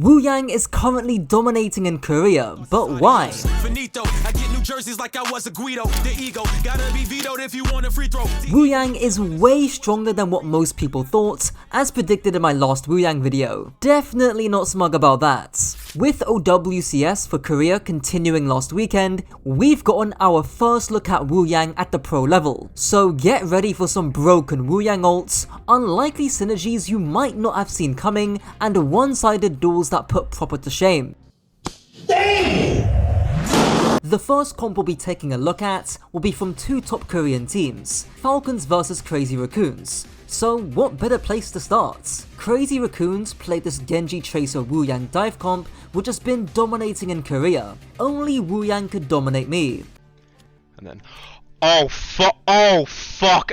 Wuyang is currently dominating in Korea, but why? Wuyang is way stronger than what most people thought, as predicted in my last Wuyang video. Definitely not smug about that. With OWCS for Korea continuing last weekend, we've gotten our first look at Wuyang at the pro level. So get ready for some broken Wuyang ults, unlikely synergies you might not have seen coming, and one-sided duels that put Proper to shame. The first comp we'll be taking a look at will be from two top Korean teams, Falcons vs Crazy Raccoons. So what better place to start? Crazy Raccoons played this Genji Tracer Wuyang dive comp which has been dominating in Korea. Only Wuyang could dominate me. And then, oh fuck,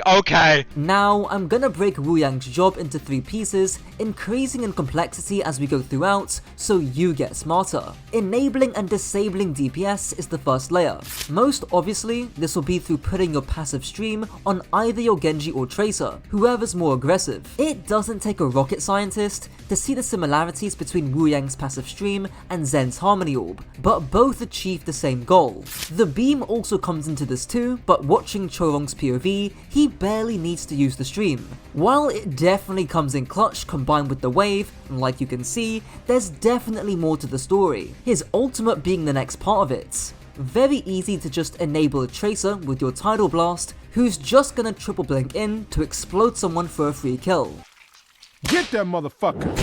okay. Now, I'm gonna break Wuyang's job into 3 pieces, increasing in complexity as we go throughout, so you get smarter. Enabling and disabling DPS is the first layer. Most obviously, this will be through putting your passive stream on either your Genji or Tracer, whoever's more aggressive. It doesn't take a rocket scientist to see the similarities between Wuyang's passive stream and Zen's Harmony Orb, but both achieve the same goal. The beam also comes into this too, but watching Chorong's POV, he barely needs to use the stream. While it definitely comes in clutch combined with the wave, like you can see, there's definitely more to the story, his ultimate being the next part of it. Very easy to just enable a Tracer with your Tidal Blast, who's just gonna triple blink in to explode someone for a free kill. Get that motherfucker!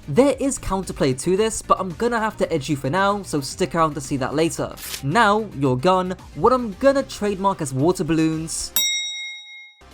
There is counterplay to this, but I'm gonna have to edge you for now, so stick around to see that later. Now, your gun, what I'm gonna trademark as water balloons,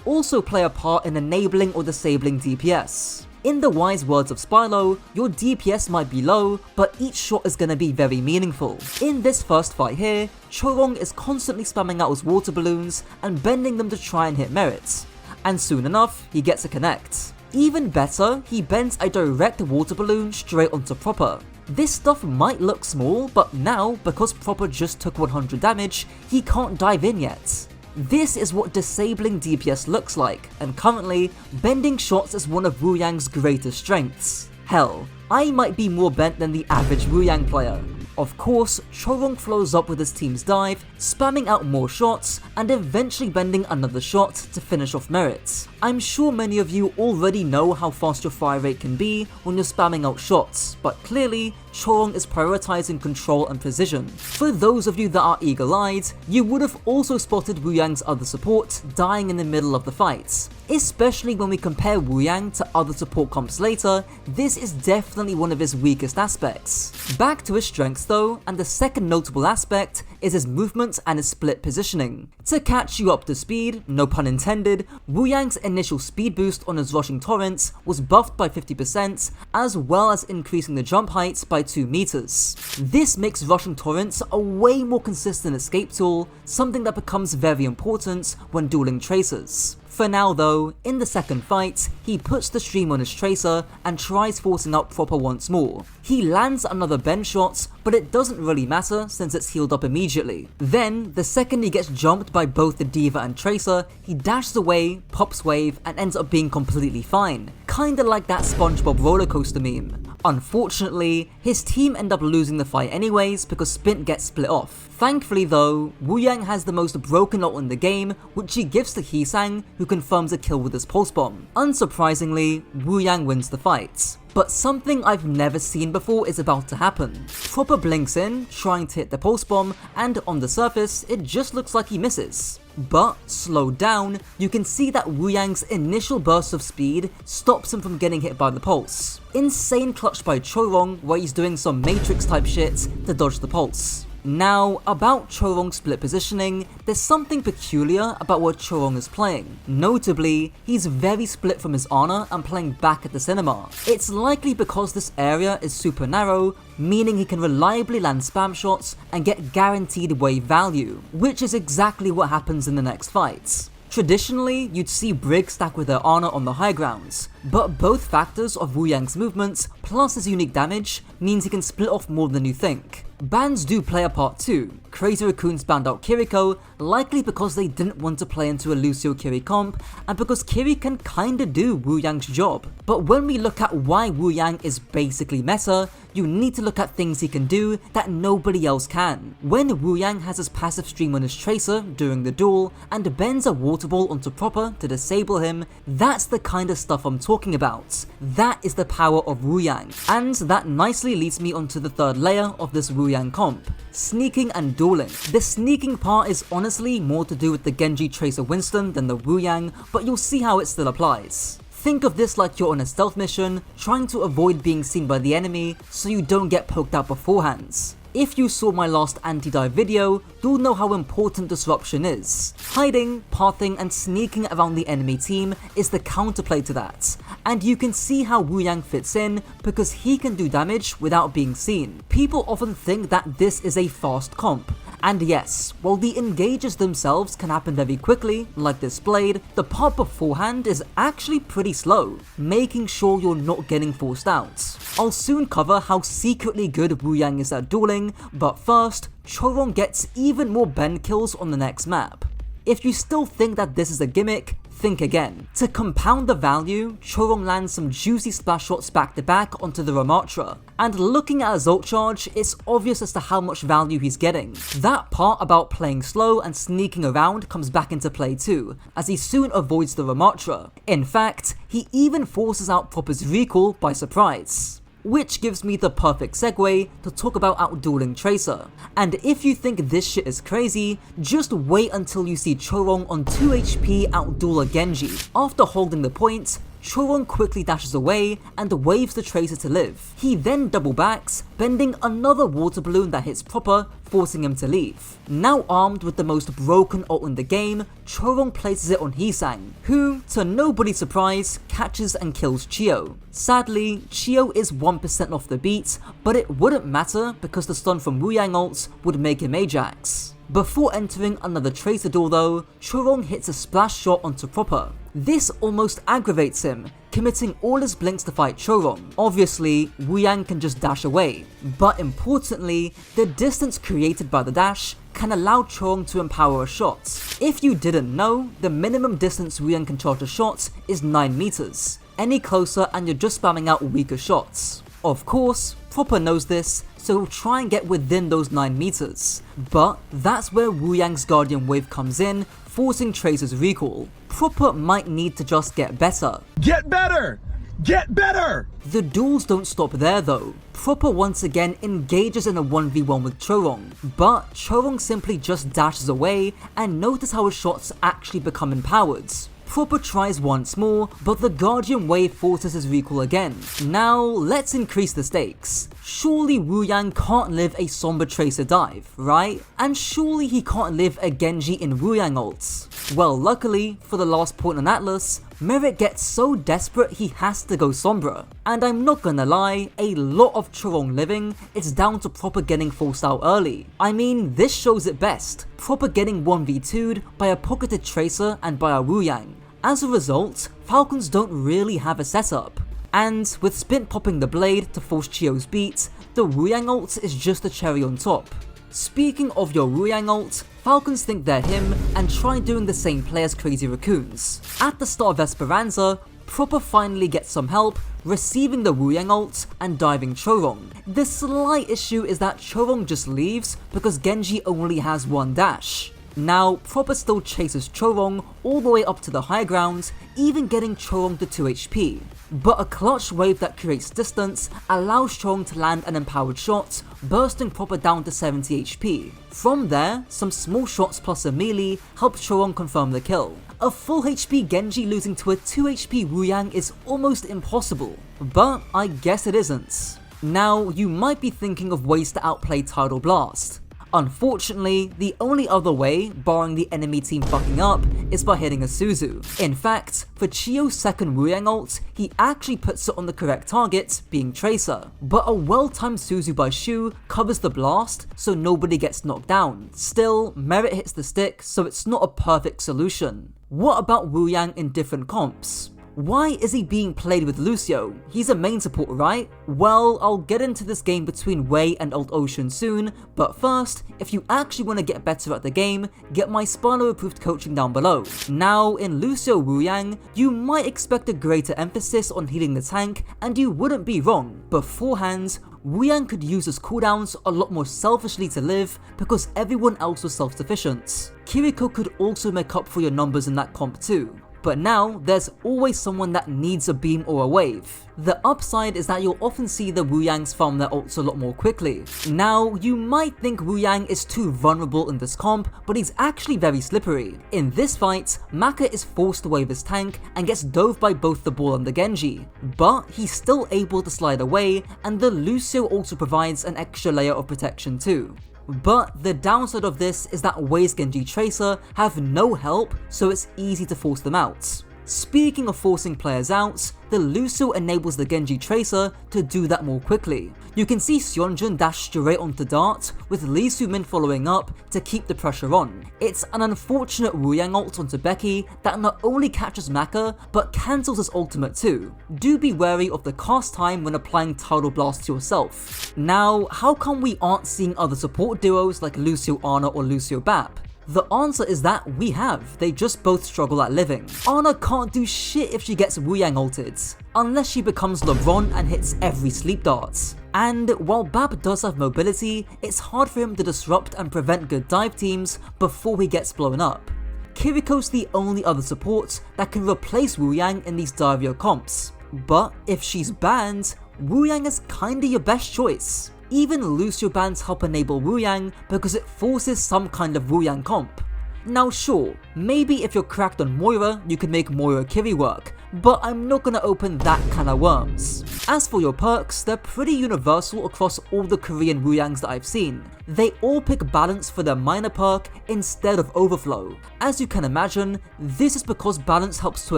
also play a part in enabling or disabling DPS. In the wise words of Spylo, your DPS might be low, but each shot is gonna be very meaningful. In this first fight here, Chorong is constantly spamming out his water balloons and bending them to try and hit merits. And soon enough, he gets a connect. Even better, he bends a direct water balloon straight onto Proper. This stuff might look small, but now, because Proper just took 100 damage, he can't dive in yet. This is what disabling DPS looks like, and currently, bending shots is one of Wuyang's greatest strengths. Hell, I might be more bent than the average Wuyang player. Of course, Chorong flows up with his team's dive, spamming out more shots, and eventually bending another shot to finish off merits. I'm sure many of you already know how fast your fire rate can be when you're spamming out shots, but clearly, Chorong is prioritizing control and precision. For those of you that are eagle-eyed, you would have also spotted Wuyang's other support dying in the middle of the fight. Especially when we compare Wuyang to other support comps later, this is definitely one of his weakest aspects. Back to his strengths though, and the second notable aspect is his movement and his split positioning. To catch you up to speed, no pun intended, Wuyang's initial speed boost on his rushing torrents was buffed by 50%, as well as increasing the jump height by 2 meters. This makes rushing torrents a way more consistent escape tool, something that becomes very important when dueling Tracers. For now though, in the second fight, he puts the stream on his Tracer and tries forcing out Proper once more. He lands another bend shot, but it doesn't really matter since it's healed up immediately. Then, the second he gets jumped by both the D.Va and Tracer, he dashes away, pops wave, and ends up being completely fine. Kinda like that SpongeBob roller coaster meme. Unfortunately, his team end up losing the fight anyways because Spint gets split off. Thankfully though, Wuyang has the most broken ult in the game, which he gives to Heesang, who confirms a kill with his pulse bomb. Unsurprisingly, Wuyang wins the fight. But something I've never seen before is about to happen. Proper blinks in, trying to hit the pulse bomb, and on the surface, it just looks like he misses. But, slowed down, you can see that Wuyang's initial burst of speed stops him from getting hit by the pulse. Insane clutch by Chorong, where he's doing some Matrix type shit to dodge the pulse. Now, about Chorong's split positioning, there's something peculiar about what Chorong is playing. Notably, he's very split from his Ana and playing back at the cinema. It's likely because this area is super narrow, meaning he can reliably land spam shots and get guaranteed wave value, which is exactly what happens in the next fight. Traditionally, you'd see Brig stack with her Ana on the high grounds, but both factors of Wuyang's movements plus his unique damage means he can split off more than you think. Bans do play a part too. Crazy Raccoons banned out Kiriko, likely because they didn't want to play into a Lucio Kiri comp, and because Kiri can kinda do Wuyang's job. But when we look at why Wuyang is basically meta, you need to look at things he can do that nobody else can. When Wuyang has his passive stream on his Tracer during the duel, and bends a water ball onto Proper to disable him, that's the kind of stuff I'm talking about. That is the power of Wuyang. And that nicely leads me onto the third layer of this Wuyang comp: sneaking and dueling. The sneaking part is honestly more to do with the Genji Tracer Winston than the Wuyang, but you'll see how it still applies. Think of this like you're on a stealth mission, trying to avoid being seen by the enemy so you don't get poked out beforehand. If you saw my last anti-dive video, you'll know how important disruption is. Hiding, pathing, and sneaking around the enemy team is the counterplay to that, and you can see how Wuyang fits in because he can do damage without being seen. People often think that this is a fast comp, and yes, while the engages themselves can happen very quickly, like this blade, the part beforehand is actually pretty slow, making sure you're not getting forced out. I'll soon cover how secretly good Wuyang is at dueling, but first, Chorong gets even more bend kills on the next map. If you still think that this is a gimmick, think again. To compound the value, Chorong lands some juicy splash shots back to back onto the Ramatra, and looking at his ult charge, it's obvious as to how much value he's getting. That part about playing slow and sneaking around comes back into play too, as he soon avoids the Ramatra. In fact, he even forces out Proper's recall by surprise. Which gives me the perfect segue to talk about outdueling Tracer. And if you think this shit is crazy, just wait until you see Chorong on 2 HP outduel a Genji. After holding the point, Chorong quickly dashes away and waves the Tracer to live. He then double backs, bending another water balloon that hits Proper, forcing him to leave. Now armed with the most broken ult in the game, Chorong places it on Heesang, who, to nobody's surprise, catches and kills Chio. Sadly, Chio is 1% off the beat, but it wouldn't matter because the stun from Wuyang ult would make him Ajax. Before entering another Tracer duel though, Chorong hits a splash shot onto Proper. This almost aggravates him, committing all his blinks to fight Chorong. Obviously, Wuyang can just dash away, but importantly, the distance created by the dash can allow Chorong to empower a shot. If you didn't know, the minimum distance Wuyang can charge a shot is 9 meters. Any closer and you're just spamming out weaker shots. Of course, Proper knows this, so he'll try and get within those 9 meters. But that's where Wuyang's Guardian Wave comes in, forcing Tracer's recall. Proper might need to just get better. Get better! Get better! The duels don't stop there though. Proper once again engages in a 1v1 with Chorong, but Chorong simply just dashes away, and notice how his shots actually become empowered. Proper tries once more, but the Guardian Wave forces his recall again. Now, let's increase the stakes. Surely Wuyang can't live a Sombra Tracer dive, right? And surely he can't live a Genji in Wuyang ults. Well, luckily, for the last point on Atlas, Merit gets so desperate he has to go Sombra. And I'm not gonna lie, a lot of Chorong living is down to Proper getting forced out early. I mean, this shows it best. Proper getting 1v2'd by a pocketed Tracer and by a Wuyang. As a result, Falcons don't really have a setup. And with Spint popping the blade to force Chio's beat, the Wuyang ult is just a cherry on top. Speaking of your Wuyang ult, Falcons think they're him and try doing the same play as Crazy Raccoons. At the start of Esperanza, Proper finally gets some help, receiving the Wuyang ult and diving Chorong. The slight issue is that Chorong just leaves because Genji only has one dash. Now, Proper still chases Chorong all the way up to the high ground, even getting Chorong to 2 HP. But a clutch wave that creates distance allows Chorong to land an empowered shot, bursting Proper down to 70 HP. From there, some small shots plus a melee help Chorong confirm the kill. A full HP Genji losing to a 2 HP Wuyang is almost impossible, but I guess it isn't. Now, you might be thinking of ways to outplay Tidal Blast. Unfortunately, the only other way, barring the enemy team fucking up, is by hitting a Suzu. In fact, for Chio's second Wuyang ult, he actually puts it on the correct target, being Tracer. But a well-timed Suzu by Shu covers the blast, so nobody gets knocked down. Still, Merit hits the stick, so it's not a perfect solution. What about Wuyang in different comps? Why is he being played with Lucio? He's a main support, right? Well, I'll get into this game between Wei and Old Ocean soon, but first, if you actually want to get better at the game, get my spoiler-approved coaching down below. Now, in Lucio Wuyang, you might expect a greater emphasis on healing the tank, and you wouldn't be wrong. Beforehand, Wuyang could use his cooldowns a lot more selfishly to live because everyone else was self-sufficient. Kiriko could also make up for your numbers in that comp too. But now, there's always someone that needs a beam or a wave. The upside is that you'll often see the Wuyangs farm their ults a lot more quickly. Now, you might think Wuyang is too vulnerable in this comp, but he's actually very slippery. In this fight, Maka is forced to wave his tank and gets dove by both the Brawl and the Genji, but he's still able to slide away, and the Lucio also provides an extra layer of protection too. But the downside of this is that Wei's Genji Tracer have no help, so it's easy to force them out. Speaking of forcing players out, the Lucio enables the Genji Tracer to do that more quickly. You can see Seonjun dash straight onto Dart, with Lee Soo-min following up to keep the pressure on. It's an unfortunate Wuyang ult onto Becky that not only catches Maka, but cancels his ultimate too. Do be wary of the cast time when applying Tidal Blast to yourself. Now, how come we aren't seeing other support duos like Lucio Ana or Lucio Bap? The answer is that we have, they just both struggle at living. Ana can't do shit if she gets Wuyang ulted, unless she becomes LeBron and hits every sleep dart. And while Bap does have mobility, it's hard for him to disrupt and prevent good dive teams before he gets blown up. Kiriko's the only other support that can replace Wuyang in these divier comps, but if she's banned, Wuyang is kinda your best choice. Even Lucio bans help enable Wuyang because it forces some kind of Wuyang comp. Now sure, maybe if you're cracked on Moira, you can make Moira Kiri work, but I'm not gonna open that can of worms. As for your perks, they're pretty universal across all the Korean Wuyangs that I've seen. They all pick balance for their minor perk instead of overflow. As you can imagine, this is because balance helps to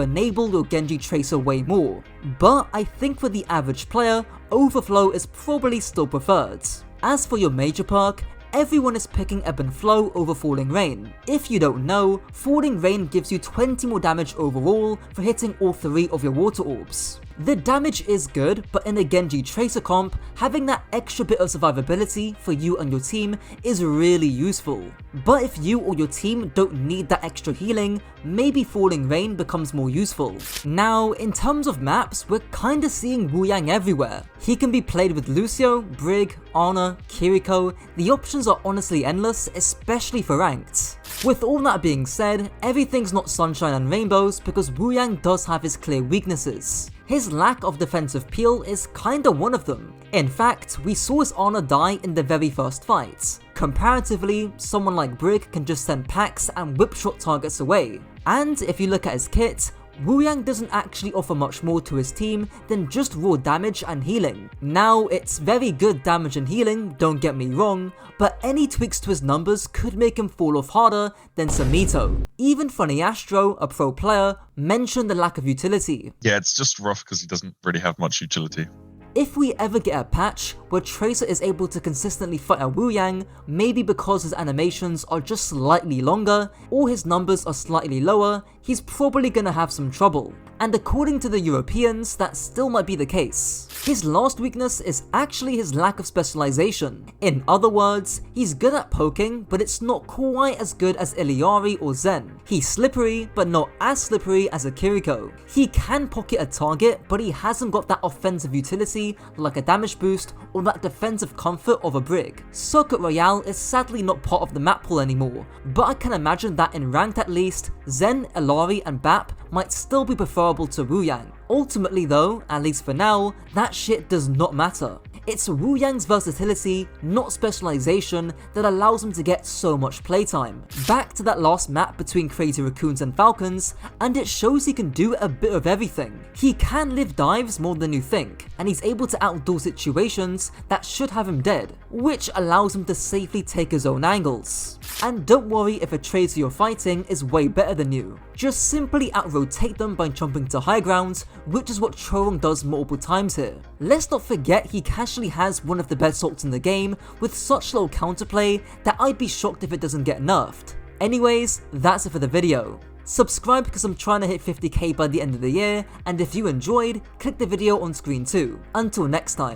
enable your Genji Tracer way more. But I think for the average player, overflow is probably still preferred. As for your major perk, everyone is picking Ebb and Flow over Falling Rain. If you don't know, Falling Rain gives you 20 more damage overall for hitting all 3 of your water orbs. The damage is good, but in a Genji Tracer comp, having that extra bit of survivability for you and your team is really useful. But if you or your team don't need that extra healing, maybe Falling Rain becomes more useful. Now, in terms of maps, we're kinda seeing Wuyang everywhere. He can be played with Lucio, Brig, Ana, Kiriko. The options are honestly endless, especially for ranked. With all that being said, everything's not sunshine and rainbows because Wuyang does have his clear weaknesses. His lack of defensive peel is kinda one of them. In fact, we saw his Ana die in the very first fight. Comparatively, someone like Brig can just send packs and whipshot targets away. And if you look at his kit, Wuyang doesn't actually offer much more to his team than just raw damage and healing. Now, it's very good damage and healing, don't get me wrong, but any tweaks to his numbers could make him fall off harder than Samito. Even Funny Astro, a pro player, mentioned the lack of utility. Yeah, it's just rough because he doesn't really have much utility. If we ever get a patch where Tracer is able to consistently fight a Wuyang, maybe because his animations are just slightly longer, or his numbers are slightly lower, he's probably gonna have some trouble. And according to the Europeans, that still might be the case. His last weakness is actually his lack of specialization. In other words, he's good at poking, but it's not quite as good as Iliari or Zen. He's slippery, but not as slippery as a Kiriko. He can pocket a target, but he hasn't got that offensive utility like a damage boost or that defensive comfort of a Brig. Circuit Royale is sadly not part of the map pool anymore, but I can imagine that in ranked at least, Zen, Ilari and Bap might still be preferable to Wuyang. Ultimately though, at least for now, that shit does not matter. It's Wuyang's versatility, not specialization, that allows him to get so much playtime. Back to that last map between Crazy Raccoons and Falcons, and it shows he can do a bit of everything. He can live dives more than you think, and he's able to outdoor situations that should have him dead, which allows him to safely take his own angles. And don't worry if a tracer you're fighting is way better than you. Just simply out-rotate them by jumping to high ground, which is what Chorong does multiple times here. Let's not forget he casually has one of the best ults in the game with such low counterplay that I'd be shocked if it doesn't get nerfed. Anyways, that's it for the video. Subscribe because I'm trying to hit 50k by the end of the year, and if you enjoyed, click the video on screen too. Until next time.